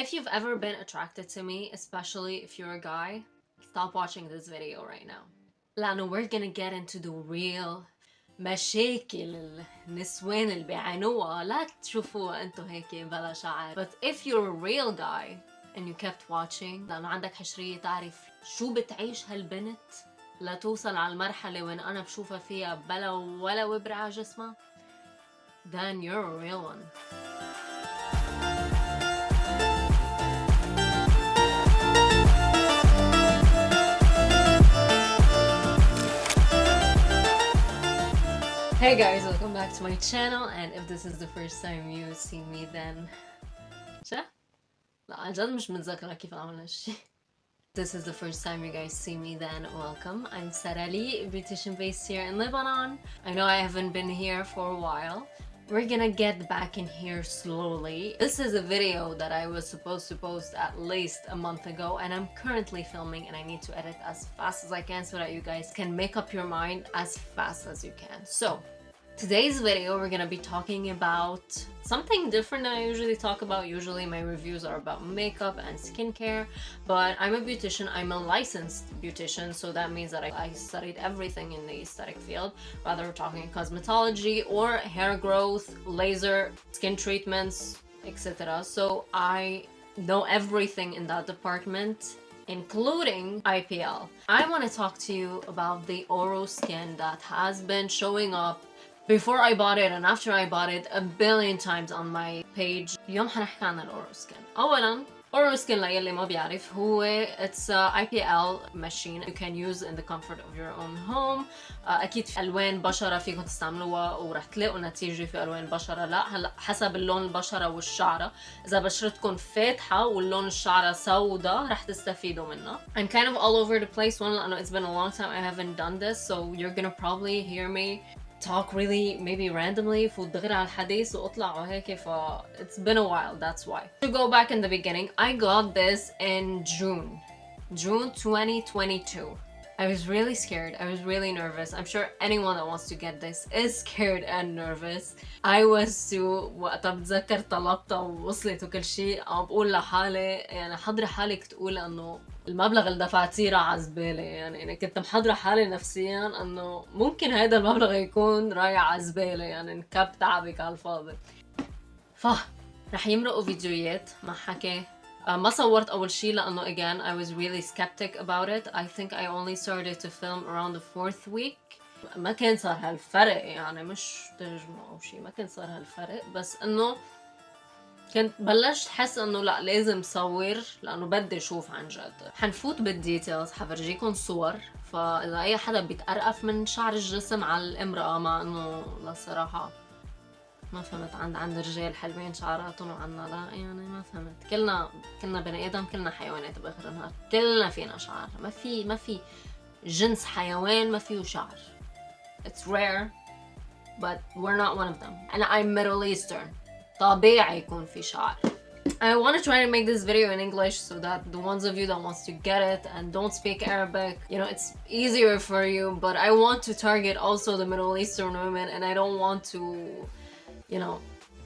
If you've ever been attracted to me, especially if you're a guy, stop watching this video right now. لأنه we're gonna get into the real مشاكل النسوان اللي بيعانوها. لا تشوفوها انتو هيك بلا شعر. But if you're a real guy and you kept watching لأنه عندك حشرية تعرف شو بتعيش هالبنت لا توصل على المرحلة وين أنا بشوفها فيها بلا ولا وبرة على جسمها, then you're a real one. Hey guys, welcome back to my channel, and if this is the first time you see me then شا؟ لا عن جد مش متذكرة كيف عملنا الشي. This is the first time you guys see me then welcome. I'm Sarali, beautician based here in Lebanon. I know I haven't been here for a while. We're gonna get back in here slowly. This is a video that I was supposed to post at least a month ago, and I'm currently filming and I need to edit as fast as I can so that you guys can make up your mind as fast as you can. So today's video we're gonna be talking about something different than I usually talk about. Usually my reviews are about makeup and skincare, but I'm a beautician. I'm a licensed beautician, so that means that I studied everything in the aesthetic field, whether we're talking cosmetology or hair growth, laser, skin treatments, etc. So I know everything in that department, including IPL. I want to talk to you about the OroSkin that has been showing up before I bought it and after I bought it a billion times on my page. اليوم حنحكي عن الأوروسكين. أولاً OroSkin ليلي ما بيعرف هو it's a IPL machine you can use in the comfort of your own home. أكيد في ألوان بشرة فيكم تستعملوها ورح تلاقوا نتيجة في ألوان بشرة لا. هلا حسب اللون البشرة والشعرة. إذا بشرتكم فاتحة واللون الشعرة سوداء رح تستفيدوا منها. I'm kind of all over the place. One, لأنه it's been a long time I haven't done this, so you're gonna probably hear me talk really maybe randomly فوت دغري على الحديث واطلع وهيك ف it's been a while, that's why. To go back in the beginning, I got this in June 2022. I was really scared. I was really nervous. I'm sure anyone that wants to get this is scared and nervous. I was too. وقتها بتذكر طلبتها ووصلت وكل شيء عم بقول لحالي يعني حضري حالك تقولي انه المبلغ اللي دفعتيه راح على الزبالة. يعني أنا كنت محضرة حالي نفسيا انه ممكن هذا المبلغ يكون رايح على الزبالة, يعني انكب تعبك على الفاضي. رح يمرقوا فيديوهات مع حكي. ما صورت أول شي لأنه again I was really skeptic about it. I think I only started to film around the 4th week. ما كان صار هالفرق, يعني مش ترجمة أو شي, ما كان صار هالفرق, بس إنه كنت بلشت حس إنه لا لازم صور لأنه بدي أشوف عن جد. حنفوت بالديتيلز, حفرجيكم صور, فإذا أي حدا بيتقرقف من شعر الجسم على الامرأة, مع إنه للصراحة ما فهمت عند الرجال حلوين شعراتهم وعنا لا, يعني ما فهمت. كلنا بني ادم, كلنا حيوانات باخر النهار, كلنا فينا شعر. ما في جنس حيوان ما فيه شعر. It's rare but we're not one of them. and I'm Middle Eastern, طبيعي يكون في شعر. I want to try to make this video in English so that the ones of you that wants to get it and don't speak Arabic, you know, it's easier for you, but I want to target also the Middle Eastern women and I don't want to, you know,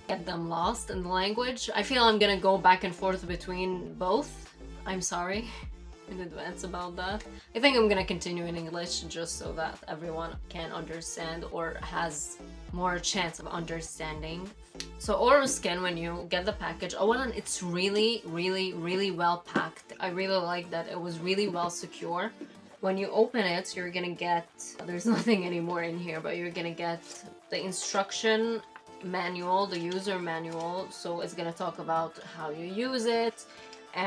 get them lost in the language. I feel I'm gonna go back and forth between both. I'm sorry in advance about that. I think I'm gonna continue in English just so that everyone can understand or has more chance of understanding. So OroSkin, when you get the package, it's really well packed. I really like that it was really well secure. When you open it, you're gonna get, there's nothing anymore in here, but you're gonna get the instruction manual, the user manual. So it's gonna talk about how you use it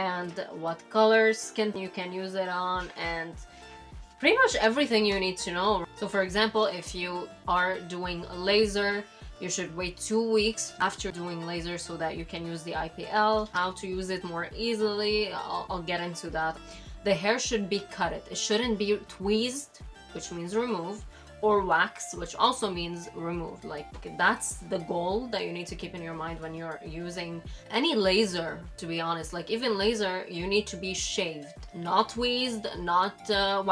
and what colors you can use it on and pretty much everything you need to know. So for example, if you are doing a laser, you should wait 2 weeks after doing laser so that you can use the IPL. How to use it more easily, I'll get into that. The hair should be cutted. It shouldn't be tweezed, which means remove, or wax, which also means removed. Like that's the goal that you need to keep in your mind when you're using any laser, to be honest. Like even laser, you need to be shaved, not tweezed, not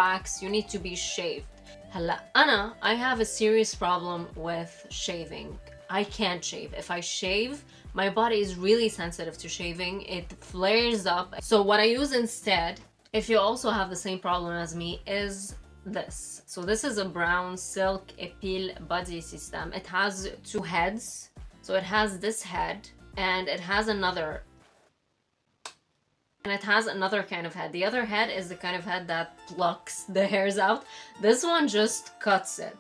wax. You need to be shaved. هلا I have a serious problem with shaving. I can't shave. If I shave, my body is really sensitive to shaving. It flares up. So what I use instead, if you also have the same problem as me, is this. So this is a brown silk epil body system. It has two heads. So it has this head and it has another kind of head. The other head is the kind of head that plucks the hairs out. This one just cuts it.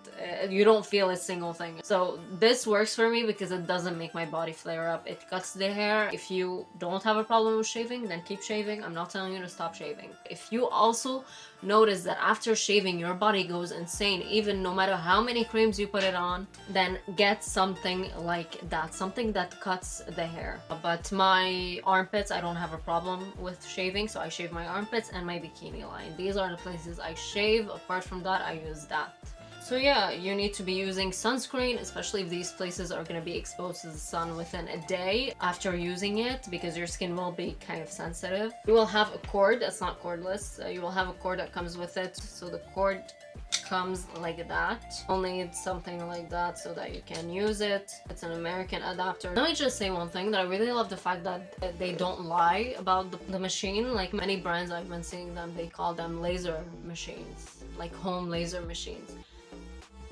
You don't feel a single thing. So this works for me because it doesn't make my body flare up. It cuts the hair. If you don't have a problem with shaving, then keep shaving. I'm not telling you to stop shaving. If you also notice that after shaving your body goes insane, even no matter how many creams you put it on, then get something like that, something that cuts the hair. But my armpits, I don't have a problem with shaving, so I shave my armpits and my bikini line. These are the places I shave. Apart from that, I use that. So yeah, you need to be using sunscreen, especially if these places are going to be exposed to the sun within a day after using it, because your skin will be kind of sensitive. You will have a cord that's not cordless. You will have a cord that comes with it. So the cord comes like that. Only it's something like that so that you can use it. It's an American adapter. Let me just say one thing, that I really love the fact that they don't lie about the machine. Like many brands I've been seeing them, they call them laser machines, like home laser machines.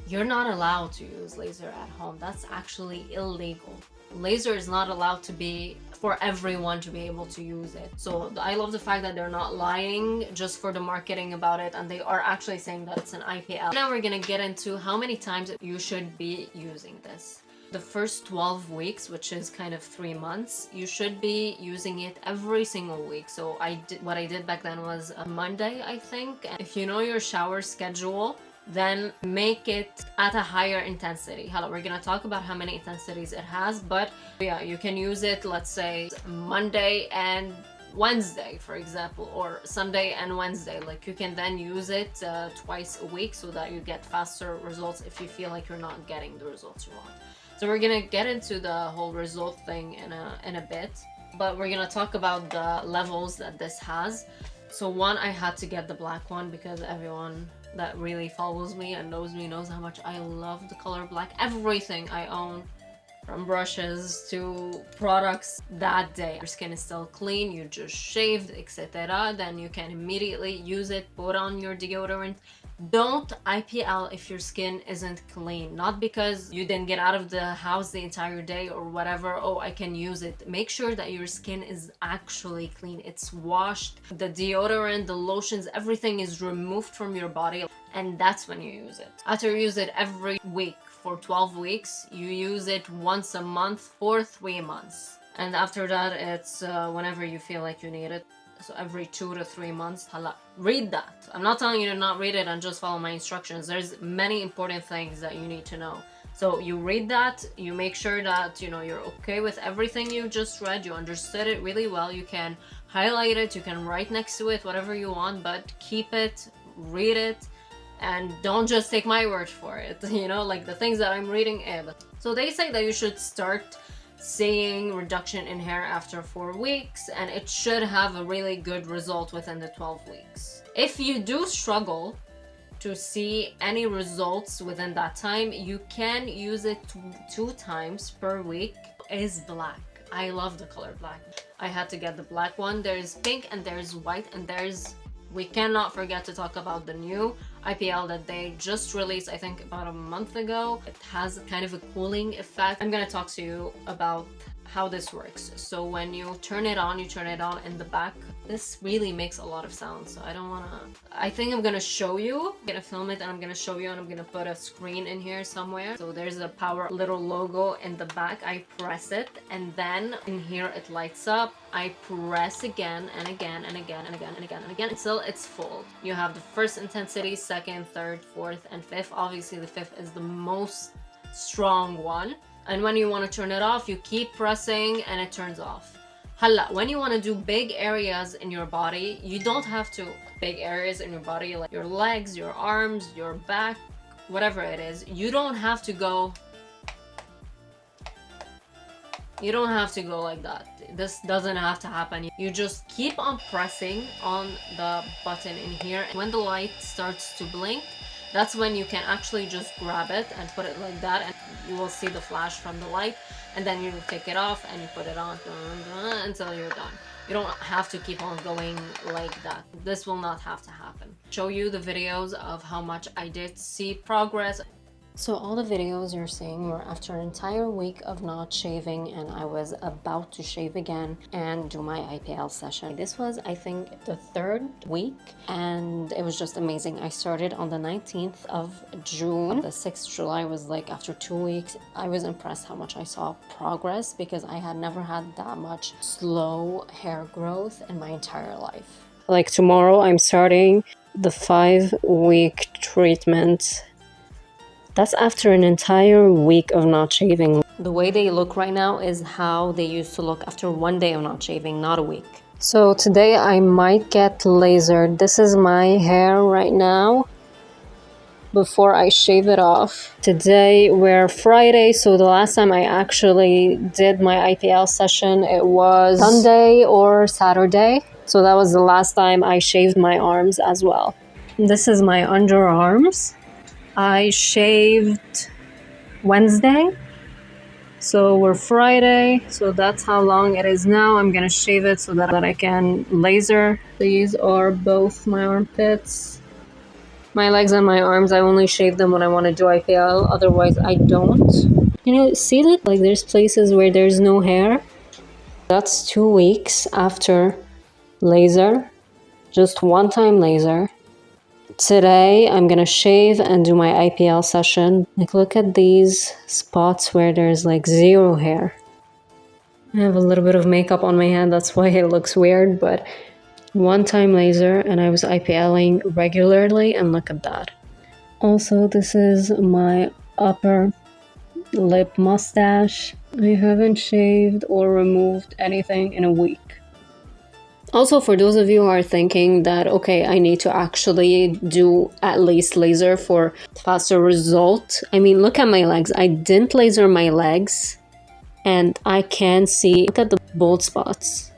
You're not allowed to use laser at home. That's actually illegal. Laser is not allowed to be for everyone to be able to use it. So I love the fact that they're not lying just for the marketing about it, and they are actually saying that it's an IPL. Now we're gonna get into how many times you should be using this. The first 12 weeks, which is kind of 3 months, you should be using it every single week. So what I did back then was a Monday, I think. And if you know your shower schedule, then make it at a higher intensity. Hello, we're gonna talk about how many intensities it has, but yeah, you can use it, let's say Monday and Wednesday, for example, or Sunday and Wednesday. Like you can then use it twice a week so that you get faster results if you feel like you're not getting the results you want. So we're gonna get into the whole result thing in a bit, but we're gonna talk about the levels that this has. So one, I had to get the black one because everyone that really follows me and knows me knows how much I love the color black. Everything I own, from brushes to products, that day your skin is still clean, you just shaved, etc., then you can immediately use it, put on your deodorant. Don't IPL if your skin isn't clean. Not because you didn't get out of the house the entire day or whatever, oh, I can use it. Make sure that your skin is actually clean. It's washed. The deodorant, the lotions, everything is removed from your body, and that's when you use it. After you use it every week for 12 weeks, you use it once a month for 3 months. And after that, it's whenever you feel like you need it. So every 2 to 3 months. Read that. I'm not telling you to not read it and just follow my instructions. There's many important things that you need to know. So you read that, you make sure that you're okay with everything you just read, you understood it really well. You can highlight it, you can write next to it, whatever you want, but keep it, read it, and don't just take my word for it. Like the things that I'm reading. So they say that you should start seeing reduction in hair after 4 weeks, and it should have a really good result within the 12 weeks. If you do struggle to see any results within that time, you can use it 2 times per week. Is black. I love the color black. I had to get the black one. There's pink and there's white, and we cannot forget to talk about the new IPL that they just released, I think about a month ago. It has kind of a cooling effect. I'm gonna talk to you about how this works. So when you turn it on in the back. This really makes a lot of sound, so I think I'm gonna show you. I'm gonna film it and I'm gonna show you, and I'm gonna put a screen in here somewhere. So there's a power little logo in the back. I press it, and then in here it lights up. I press again and again and again and again and again and again until it's full. You have the first intensity, second, third, fourth, and fifth. Obviously the fifth is the most strong one. And when you want to turn it off, you keep pressing and it turns off. When you want to do big areas in your body, you don't have to big areas in your body like your legs, your arms, your back, whatever it is. You don't have to go like that. This doesn't have to happen. You just keep on pressing on the button in here. When the light starts to blink, That's when you can actually just grab it and put it like that, and you will see the flash from the light, and then you take it off and you put it on until you're done. You don't have to keep on going like that. This will not have to happen. Show you the videos of how much I did see progress. So all the videos you're seeing were after an entire week of not shaving, and I was about to shave again and do my IPL session. This was, I think, the third week, and it was just amazing. I started on the 19th of June. The 6th of July was like after 2 weeks. I was impressed how much I saw progress because I had never had that much slow hair growth in my entire life. Like tomorrow, I'm starting the 5-week treatment. That's after an entire week of not shaving. The way they look right now is how they used to look after 1 day of not shaving, not a week. So today I might get lasered. This is my hair right now before I shave it off. Today we're Friday, so the last time I actually did my IPL session, it was Sunday or Saturday. So that was the last time I shaved my arms as well. This is my underarms. I shaved Wednesday, so we're Friday, so that's how long it is now. I'm gonna shave it so that I can laser. These are both my armpits. My legs and my arms, I only shave them when I want to do IPL, otherwise I don't. You know, see that? Like there's places where there's no hair. That's 2 weeks after laser, just one time laser. Today, I'm gonna shave and do my IPL session. Like, look at these spots where there's like zero hair. I have a little bit of makeup on my hand, that's why it looks weird, but one time laser and I was IPLing regularly, and look at that. Also, this is my upper lip mustache. I haven't shaved or removed anything in a week. Also, for those of you who are thinking that, okay, I need to actually do at least laser for faster result. I mean, look at my legs. I didn't laser my legs and I can see, look at the bald spots.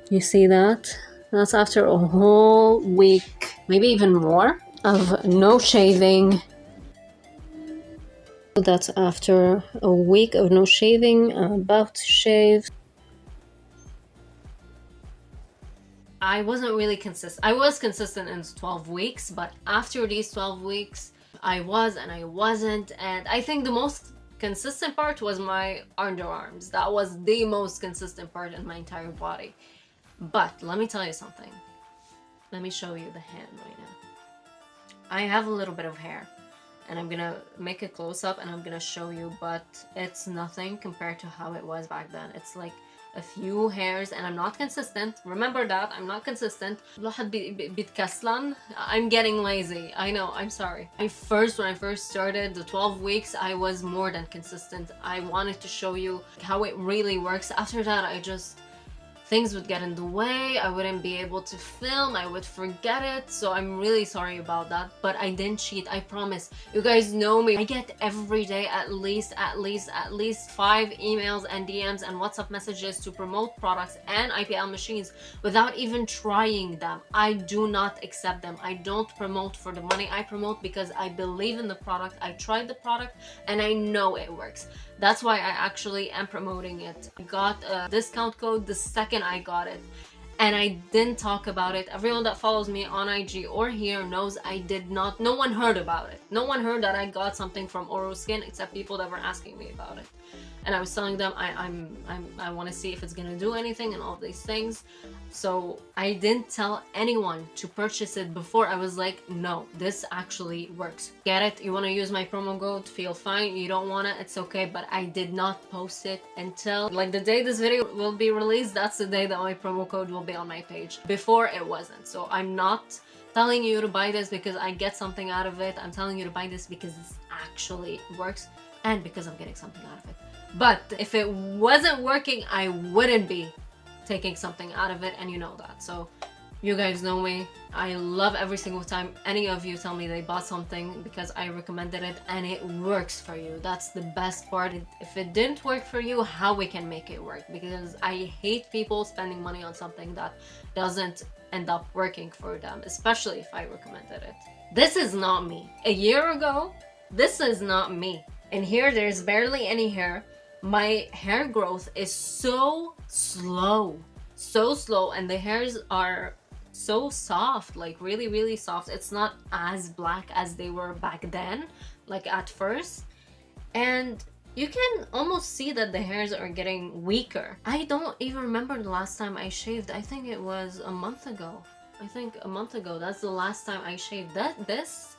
You see that? That's after a whole week, maybe even more, of no shaving. That's after a week of no shaving. I'm about to shave. I wasn't really consistent. I was consistent in 12 weeks, but after these 12 weeks, I was and I wasn't. And I think the most consistent part was my underarms. That was the most consistent part in my entire body. But let me tell you something. Let me show you the hand right now. I have a little bit of hair, and I'm gonna make a close-up and I'm gonna show you, but it's nothing compared to how it was back then. It's like a few hairs, and I'm not consistent. Remember that, I'm not consistent. الواحد بيتكسلن. I'm getting lazy. I know, I'm sorry. When I first started the 12 weeks, I was more than consistent. I wanted to show you how it really works. After that, things would get in the way, I wouldn't be able to film, I would forget it, so I'm really sorry about that, but I didn't cheat, I promise. You guys know me. I get every day at least 5 emails and DMs and WhatsApp messages to promote products and IPL machines without even trying them. I do not accept them. I don't promote for the money. I promote because I believe in the product, I tried the product, and I know it works. That's why I actually am promoting it. I got a discount code the second I got it, and I didn't talk about it. Everyone that follows me on IG or here knows I did not. No one heard about it. No one heard that I got something from OroSkin except people that were asking me about it. And I was telling them I want to see if it's gonna do anything and all these things. So I didn't tell anyone to purchase it before. I was like, no, this actually works. Get it? You want to use my promo code? Feel fine. You don't want it? It's okay. But I did not post it until like the day this video will be released. That's the day that my promo code will be on my page. Before it wasn't. So I'm not telling you to buy this because I get something out of it. I'm telling you to buy this because this actually works and because I'm getting something out of it. But if it wasn't working, I wouldn't be taking something out of it, and you know that. So you guys know me. I love every single time any of you tell me they bought something because I recommended it and it works for you. That's the best part. If it didn't work for you, how we can make it work, because I hate people spending money on something that doesn't end up working for them, especially if I recommended it. This is not me. A year ago, this is not me. And here, there's barely any hair. My hair growth is so slow, and the hairs are so soft, like really, really soft. It's not as black as they were back then, like at first. And you can almost see that the hairs are getting weaker. I don't even remember the last time I shaved. I think it was a month ago. That's the last time I shaved. This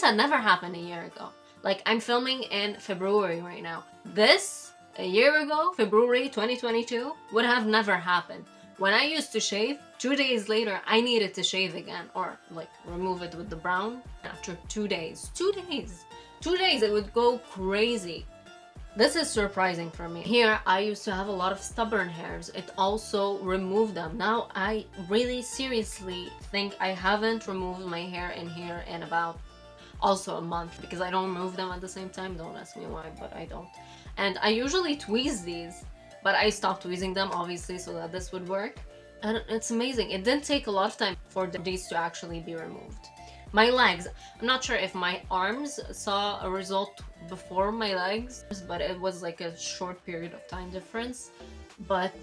had never happened a year ago. Like, I'm filming in February right now. This, a year ago, February 2022, would have never happened. When I used to shave, 2 days later, I needed to shave again, or like remove it with the brown. After 2 days, 2 days, 2 days, it would go crazy. This is surprising for me. Here, I used to have a lot of stubborn hairs. It also removed them. Now, I really seriously think I haven't removed my hair in here in about also a month, because I don't remove them at the same time. Don't ask me why, but I don't. And I usually tweeze these, but I stopped tweezing them, obviously, so that this would work. And it's amazing. It didn't take a lot of time for these to actually be removed. My legs, I'm not sure if my arms saw a result before my legs, but it was like a short period of time difference. But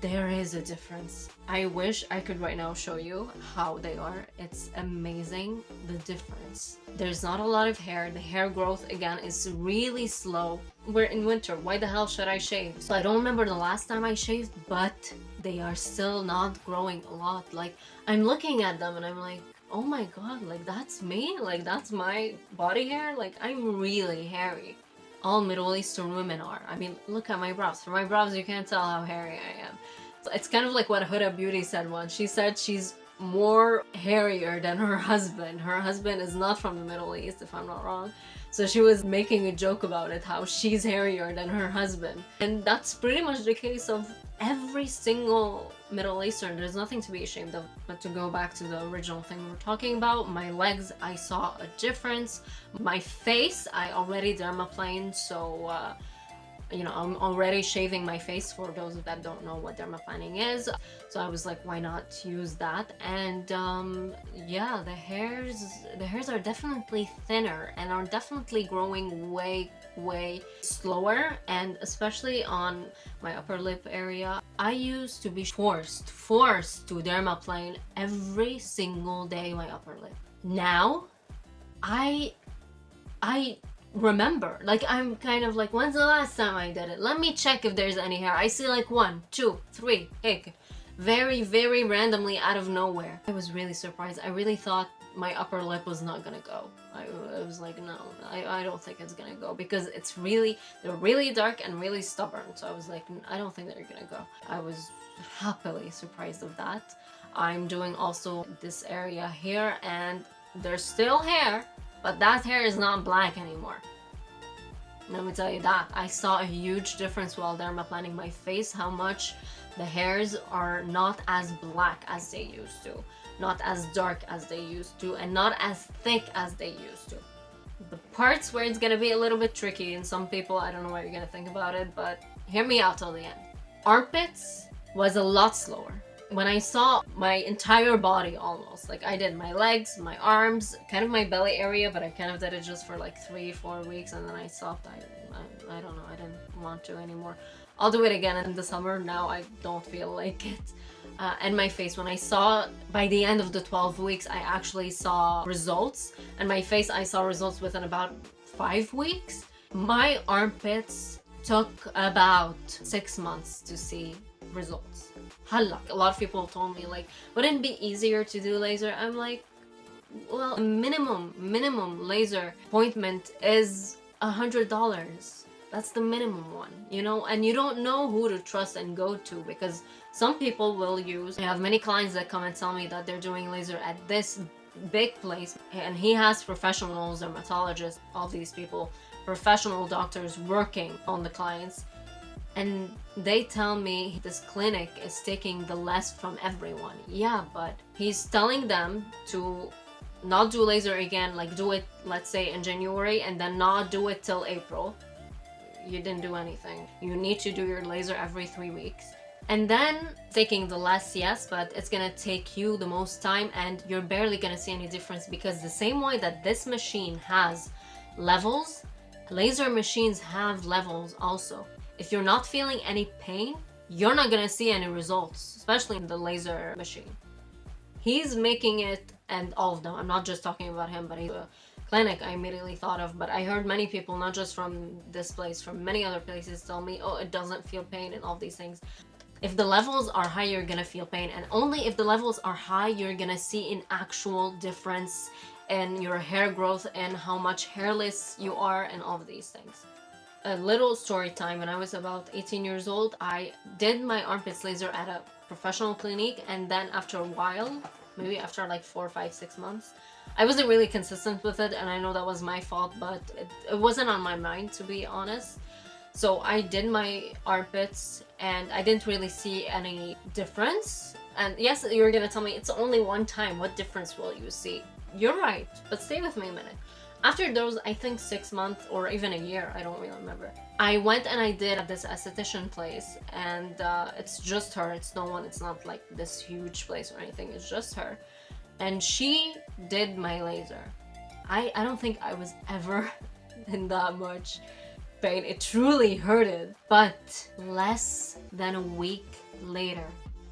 there is a difference. I wish I could right now show you how they are. It's amazing, the difference. There's not a lot of hair. The hair growth, again, is really slow. We're in winter. Why the hell should I shave? So I don't remember the last time I shaved, but they are still not growing a lot. Like, I'm looking at them and I'm like, oh my god, like that's me? Like that's my body hair? Like I'm really hairy. All Middle Eastern women are. I mean, look at my brows. From my brows, you can't tell how hairy I am. So it's kind of like what Huda Beauty said once. She said she's more hairier than her husband. Her husband is not from the Middle East, if I'm not wrong. So she was making a joke about it, how she's hairier than her husband. And that's pretty much the case of every single Middle Eastern. There's nothing to be ashamed of. But to go back to the original thing we were talking about, my legs, I saw a difference. My face, I already dermaplaned, so you know, I'm already shaving my face, for those that don't know what dermaplaning is. So I was like, why not use that? And yeah, the hairs are definitely thinner and are definitely growing way slower. And especially on my upper lip area, I used to be forced to dermaplane every single day my upper lip. Now I remember, like I'm kind of like, when's the last time I did it? Let me check if there's any hair. I see like 1, 2, 3, very randomly out of nowhere. I was really surprised. I really thought my upper lip was not gonna go. I was like, no, I don't think it's gonna go, because they're really dark and really stubborn. So I was like, I don't think they're gonna go. I was happily surprised of that. I'm doing also this area here, and there's still hair, but that hair is not black anymore. Let me tell you that. I saw a huge difference while dermaplaning my face, how much the hairs are not as black as they used to, not as dark as they used to, and not as thick as they used to. The parts where it's gonna be a little bit tricky, and some people, I don't know what you're gonna think about it, but hear me out till the end. Armpits was a lot slower. When I saw my entire body, almost, like I did my legs, my arms, kind of my belly area, but I kind of did it just for like 3-4 weeks, and then I stopped. I don't know, I didn't want to anymore. I'll do it again in the summer. Now I don't feel like it. And my face, when I saw, by the end of the 12 weeks, I actually saw results. And my face, I saw results within about 5 weeks. My armpits took about 6 months to see results. A lot of people told me, like, wouldn't it be easier to do laser? I'm like, well, minimum laser appointment is $100. That's the minimum one, you know, and you don't know who to trust and go to, because some people will use, I have many clients that come and tell me that they're doing laser at this big place, and he has professionals, dermatologists, all these people, professional doctors working on the clients. And they tell me this clinic is taking the less from everyone. Yeah, but he's telling them to not do laser again, like do it, let's say, in January, and then not do it till April. You didn't do anything. You need to do your laser every 3 weeks. And then taking the less, yes, but it's gonna take you the most time and you're barely gonna see any difference, because the same way that this machine has levels, laser machines have levels also. If you're not feeling any pain, you're not gonna see any results, especially in the laser machine. He's making it, and all of them, I'm not just talking about him, but he's a clinic I immediately thought of, but I heard many people, not just from this place, from many other places, tell me, oh, it doesn't feel pain and all these things. If the levels are high, you're gonna feel pain, and only if the levels are high, you're gonna see an actual difference in your hair growth and how much hairless you are and all of these things. A little story time. When I was about 18 years old, I did my armpits laser at a professional clinic, and then after a while, maybe after like 4, 5, 6 months, I wasn't really consistent with it, and I know that was my fault, but it wasn't on my mind, to be honest. So I did my armpits and I didn't really see any difference. And yes, you're gonna tell me it's only one time, what difference will you see? You're right, but stay with me a minute. After those, I think 6 months or even a year, I don't really remember, I went and I did at this esthetician place, and it's just her, it's no one, it's not like this huge place or anything, it's just her. And she did my laser. I don't think I was ever in that much pain. It truly hurted. But less than a week later,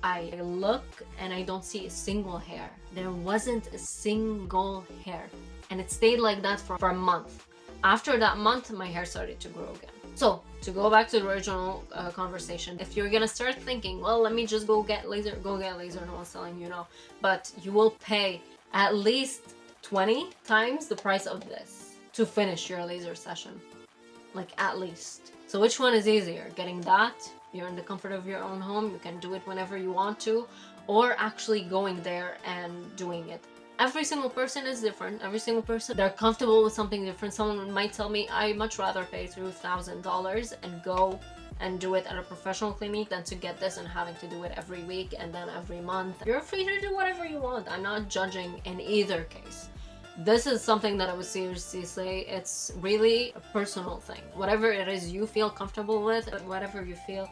I look and I don't see a single hair. There wasn't a single hair. And it stayed like that for a month. After that month, my hair started to grow again. So, to go back to the original conversation, if you're gonna start thinking, well, let me just go get laser, no one's telling you no. But you will pay at least 20 times the price of this to finish your laser session. Like, at least. So which one is easier? Getting that, you're in the comfort of your own home, you can do it whenever you want to, or actually going there and doing it. Every single person is different. Every single person, they're comfortable with something different. Someone might tell me, I much rather pay $2,000 and go and do it at a professional clinic than to get this and having to do it every week and then every month. You're free to do whatever you want. I'm not judging in either case. This is something that I would seriously say, it's really a personal thing. Whatever it is you feel comfortable with, whatever you feel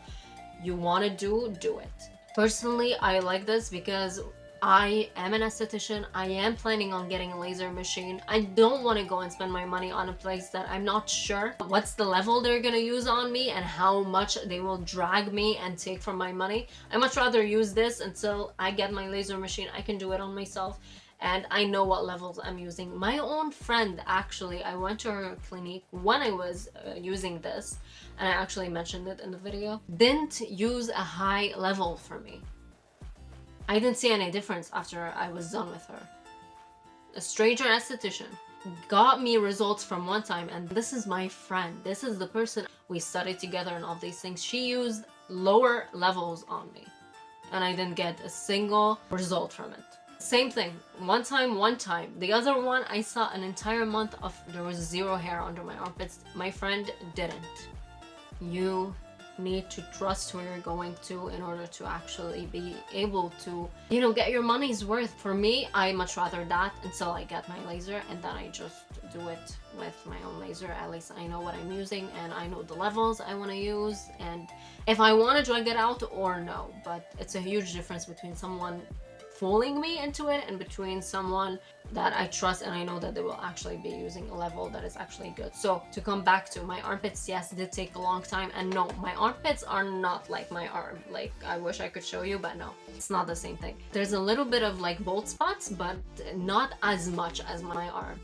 you want to do it. Personally, I like this because I am an esthetician. I am planning on getting a laser machine. I don't want to go and spend my money on a place that I'm not sure what's the level they're gonna use on me and how much they will drag me and take from my money. I much rather use this until I get my laser machine. I can do it on myself and I know what levels I'm using. My own friend, actually, I went to her clinic when I was using this, and I actually mentioned it in the video, didn't use a high level for me. I didn't see any difference after I was done with her. A stranger esthetician got me results from one time, and this is my friend. This is the person we studied together and all these things. She used lower levels on me, and I didn't get a single result from it. Same thing, one time. The other one, I saw an entire month of, there was 0 hair under my armpits. My friend didn't. You need to trust who you're going to in order to actually be able to, you know, get your money's worth. For me, I much rather that until I get my laser, and then I just do it with my own laser. At least I know what I'm using and I know the levels I want to use, and if I want to drag it out or no. But it's a huge difference between someone fooling me into it and between someone that I trust and I know that they will actually be using a level that is actually good. So to come back to my armpits, yes, it did take a long time, and no, my armpits are not like my arm. Like, I wish I could show you, but no, it's not the same thing. There's a little bit of like bald spots, but not as much as my arm.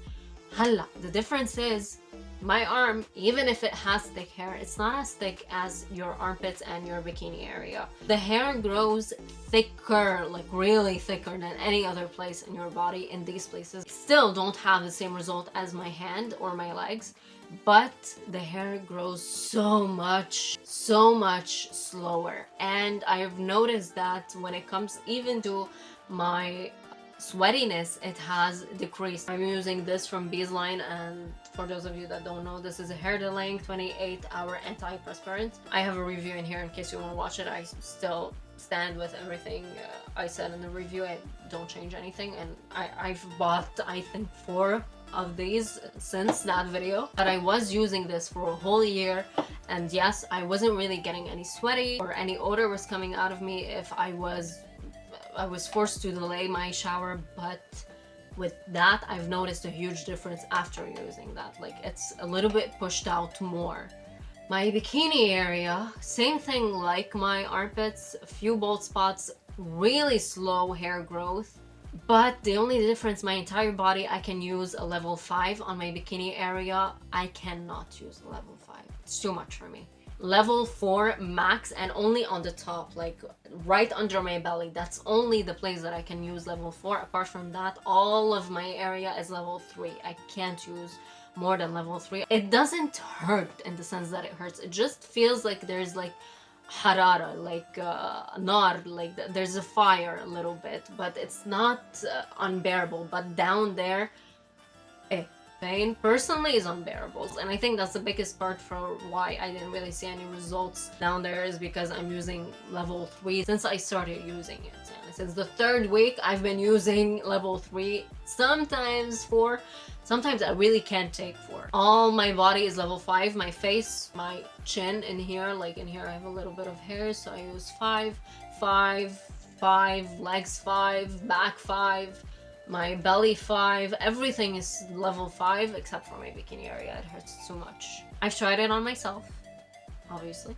Hala, the difference is my arm, even if it has thick hair, it's not as thick as your armpits and your bikini area. The hair grows thicker, like really thicker than any other place in your body. In these places, still don't have the same result as my hand or my legs, but the hair grows so much slower. And I've noticed that when it comes even to my sweatiness, it has decreased. I'm using this from Beesline, and for those of you that don't know, this is a hair delaying 28-hour antiperspirant. I have a review in here in case you want to watch it. I still stand with everything I said in the review. I don't change anything, and I've bought, I think, 4 of these since that video, but I was using this for a whole year, and yes, I wasn't really getting any sweaty or any odor was coming out of me if I was forced to delay my shower. But with that, I've noticed a huge difference after using that. Like, it's a little bit pushed out more. My bikini area, same thing like my armpits, a few bald spots, really slow hair growth. But the only difference, my entire body, I can use a level 5 on my bikini area. I cannot use a level 5. It's too much for me. Level 4 max, and only on the top, like right under my belly. That's only the place that I can use level 4. Apart from that, all of my area is level 3. I can't use more than level 3. It doesn't hurt in the sense that it hurts. It just feels like there's like harara, like nar, like there's a fire a little bit, but it's not unbearable. But down there, pain personally is unbearable, and I think that's the biggest part for why I didn't really see any results down there, is because I'm using level 3 since I started using it. Since the 3rd week I've been using level 3, sometimes 4, sometimes I really can't take 4. All my body is level 5. My face, my chin in here, like in here I have a little bit of hair, so I use 5, 5, 5, legs 5, back 5, my belly 5, everything is level 5 except for my bikini area. It hurts too much. I've tried it on myself, obviously.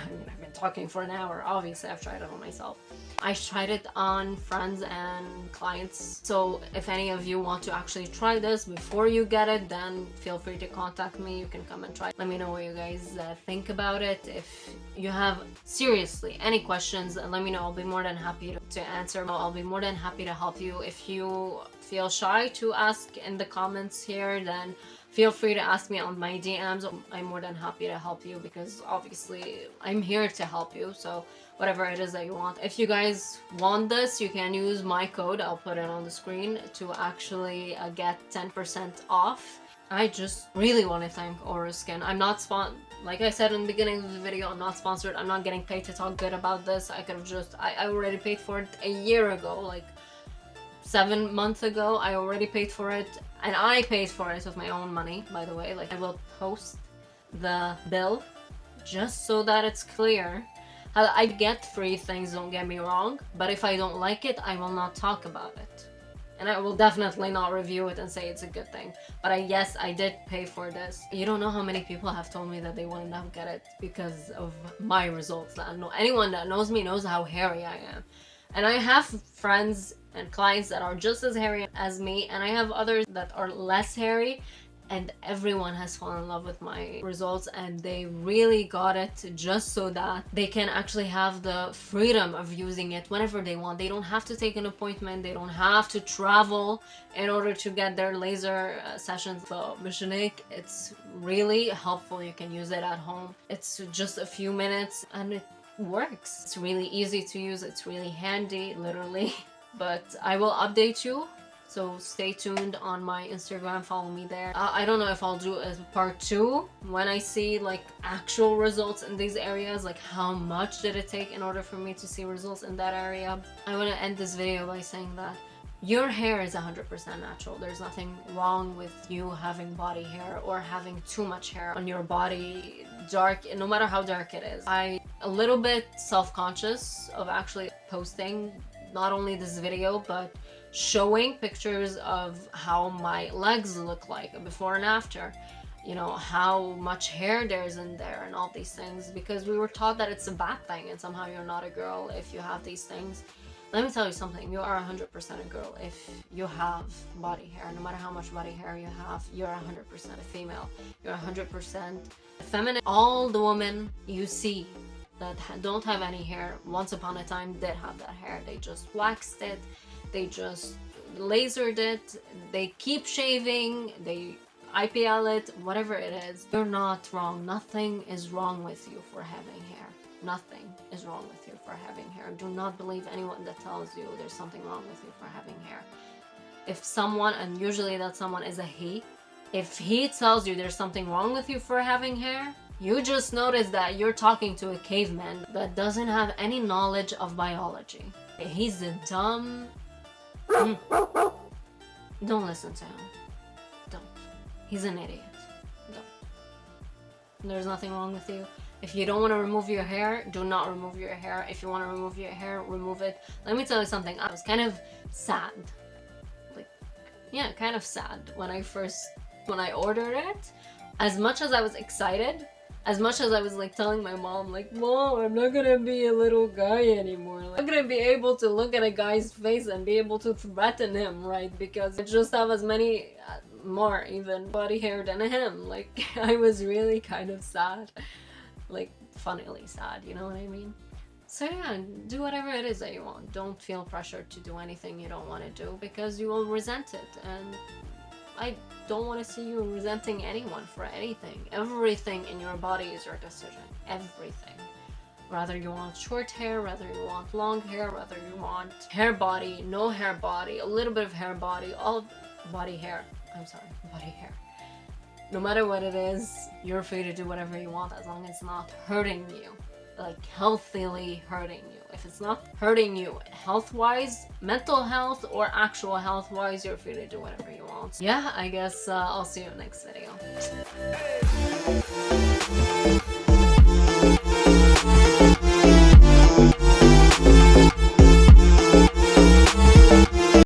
I mean, I've been talking for an hour. Obviously, I've tried it on myself. I tried it on friends and clients. So if any of you want to actually try this before you get it, then feel free to contact me. You can come and try. Let me know what you guys think about it. If you have seriously any questions, let me know. I'll be more than happy to answer. I'll be more than happy to help you. If you feel shy to ask in the comments here, then feel free to ask me on my DMs. I'm more than happy to help you, because obviously I'm here to help you. So whatever it is that you want. If you guys want this, you can use my code. I'll put it on the screen to actually get 10% off. I just really want to thank OroSkin. I'm not like I said in the beginning of the video, I'm not sponsored. I'm not getting paid to talk good about this. I could have just, I already paid for it a year ago, like 7 months ago. I already paid for it, and I paid for it with my own money, by the way. Like, I will post the bill just so that it's clear. I get free things, don't get me wrong, but if I don't like it, I will not talk about it. And I will definitely not review it and say it's a good thing. But yes, I did pay for this. You don't know how many people have told me that they will not get it because of my results. Anyone that knows me knows how hairy I am. And I have friends and clients that are just as hairy as me, and I have others that are less hairy, and everyone has fallen in love with my results, and they really got it just so that they can actually have the freedom of using it whenever they want. They don't have to take an appointment, they don't have to travel in order to get their laser sessions. So it's really helpful. You can use it at home. It's just a few minutes and it works. It's really easy to use. It's really handy, literally. But I will update you, so stay tuned on my Instagram, follow me there. I don't know if I'll do a part 2 when I see like actual results in these areas, like how much did it take in order for me to see results in that area. I want to end this video by saying that your hair is 100% natural. There's nothing wrong with you having body hair or having too much hair on your body, dark, no matter how dark it is. I'm a little bit self-conscious of actually posting not only this video, but showing pictures of how my legs look like before and after, you know, how much hair there's in there and all these things, because we were taught that it's a bad thing and somehow you're not a girl if you have these things. Let me tell you something, you are 100% a girl if you have body hair. No matter how much body hair you have, you're 100% a female. You're 100% feminine. All the women you see that don't have any hair, once upon a time did have that hair. They just waxed it, they just lasered it, they keep shaving, they IPL it, whatever it is. You're not wrong. Nothing is wrong with you for having hair. Nothing is wrong with you for having hair. Do not believe anyone that tells you there's something wrong with you for having hair. If someone, and usually that someone is a he, if he tells you there's something wrong with you for having hair, you just notice that you're talking to a caveman that doesn't have any knowledge of biology. He's a dumb... Don't listen to him. he's an idiot. There's nothing wrong with you. If you don't want to remove your hair, do not remove your hair. If you want to remove your hair, remove it. Let me tell you something. I was kind of sad. Like, yeah, kind of sad when I ordered it. As much as I was excited, as much as I was like telling my mom, like, Mom, I'm not gonna be a little guy anymore. Like, I'm not gonna be able to look at a guy's face and be able to threaten him, right? Because I just have as many, more even, body hair than him. Like, I was really kind of sad. Like, funnily sad, you know what I mean? So yeah, do whatever it is that you want. Don't feel pressured to do anything you don't want to do because you will resent it. And I don't want to see you resenting anyone for anything. Everything in your body is your decision. Everything. Whether you want short hair, whether you want long hair, whether you want hair body, no hair body, a little bit of hair body, all body hair. Body hair. No matter what it is, you're free to do whatever you want as long as it's not hurting you. Like, healthily hurting you. If it's not hurting you health-wise, mental health, or actual health-wise, you're free to do whatever you want. Yeah, I guess I'll see you next video.